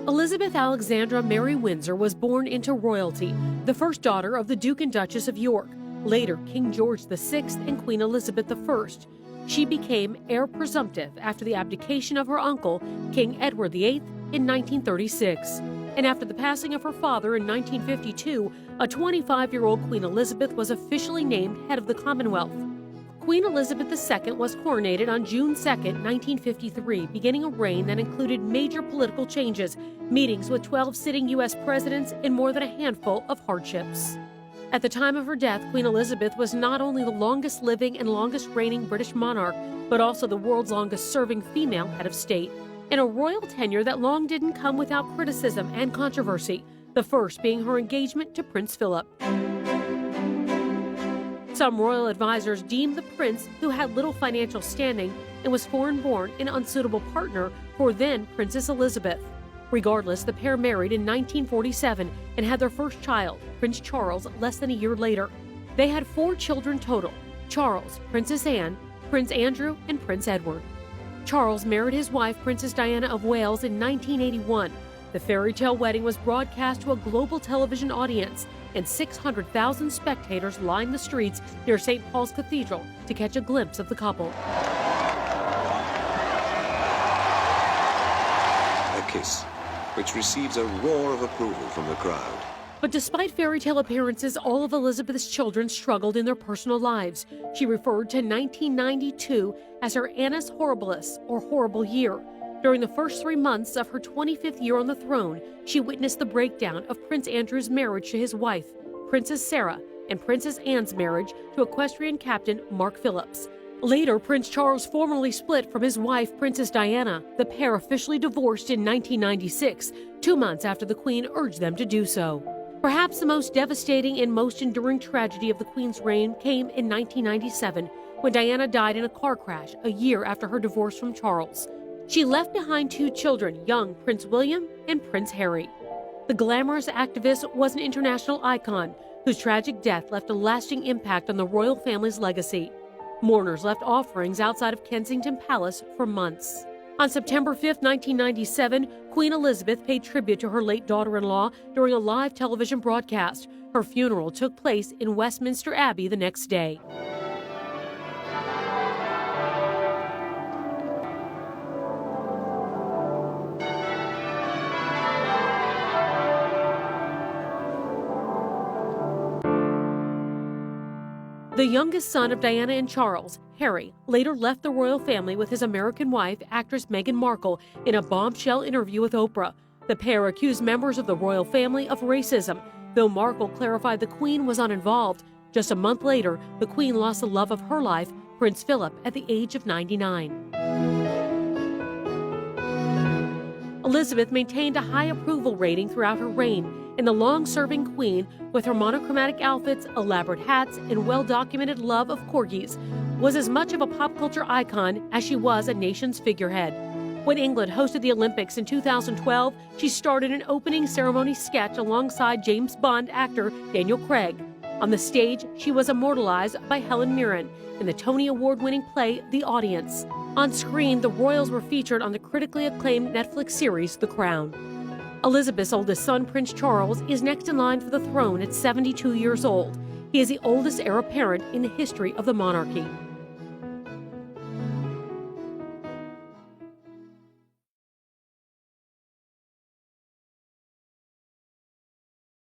Elizabeth Alexandra Mary Windsor was born into royalty, the first daughter of the Duke and Duchess of York, later King George VI and Queen Elizabeth I. She became heir presumptive after the abdication of her uncle, King Edward VIII, in 1936. And after the passing of her father in 1952, a 25-year-old Queen Elizabeth was officially named head of the Commonwealth. Queen Elizabeth II was coronated on June 2, 1953, beginning a reign that included major political changes, meetings with 12 sitting U.S. presidents, and more than a handful of hardships. At the time of her death, Queen Elizabeth was not only the longest living and longest reigning British monarch, but also the world's longest serving female head of state, in a royal tenure that long didn't come without criticism and controversy, the first being her engagement to Prince Philip. Some royal advisors deemed the prince, who had little financial standing and was foreign-born, an unsuitable partner for then Princess Elizabeth. Regardless, the pair married in 1947 and had their first child, Prince Charles, less than a year later. They had 4 children total: Charles, Princess Anne, Prince Andrew, and Prince Edward. Charles married his wife, Princess Diana of Wales, in 1981. The fairy tale wedding was broadcast to a global television audience, and 600,000 spectators lined the streets near St. Paul's Cathedral to catch a glimpse of the couple. A kiss, which receives a roar of approval from the crowd. But despite fairy tale appearances, all of Elizabeth's children struggled in their personal lives. She referred to 1992 as her annus horribilis, or horrible year. During the first 3 months of her 25th year on the throne, she witnessed the breakdown of Prince Andrew's marriage to his wife, Princess Sarah, and Princess Anne's marriage to equestrian captain Mark Phillips. Later, Prince Charles formally split from his wife, Princess Diana. The pair officially divorced in 1996, 2 months after the Queen urged them to do so. Perhaps the most devastating and most enduring tragedy of the Queen's reign came in 1997, when Diana died in a car crash a year after her divorce from Charles. She left behind 2 children, young Prince William and Prince Harry. The glamorous activist was an international icon whose tragic death left a lasting impact on the royal family's legacy. Mourners left offerings outside of Kensington Palace for months. On September 5, 1997, Queen Elizabeth paid tribute to her late daughter-in-law during a live television broadcast. Her funeral took place in Westminster Abbey the next day. The youngest son of Diana and Charles, Harry, later left the royal family with his American wife, actress Meghan Markle, in a bombshell interview with Oprah. The pair accused members of the royal family of racism, though Markle clarified the Queen was uninvolved. Just a month later, the Queen lost the love of her life, Prince Philip, at the age of 99. Elizabeth maintained a high approval rating throughout her reign, and the long-serving Queen, with her monochromatic outfits, elaborate hats, and well-documented love of corgis, was as much of a pop culture icon as she was a nation's figurehead. When England hosted the Olympics in 2012, she starred in an opening ceremony sketch alongside James Bond actor Daniel Craig. On the stage, she was immortalized by Helen Mirren in the Tony Award-winning play The Audience. On screen, the royals were featured on the critically acclaimed Netflix series The Crown. Elizabeth's oldest son, Prince Charles, is next in line for the throne at 72 years old. He is the oldest heir apparent in the history of the monarchy.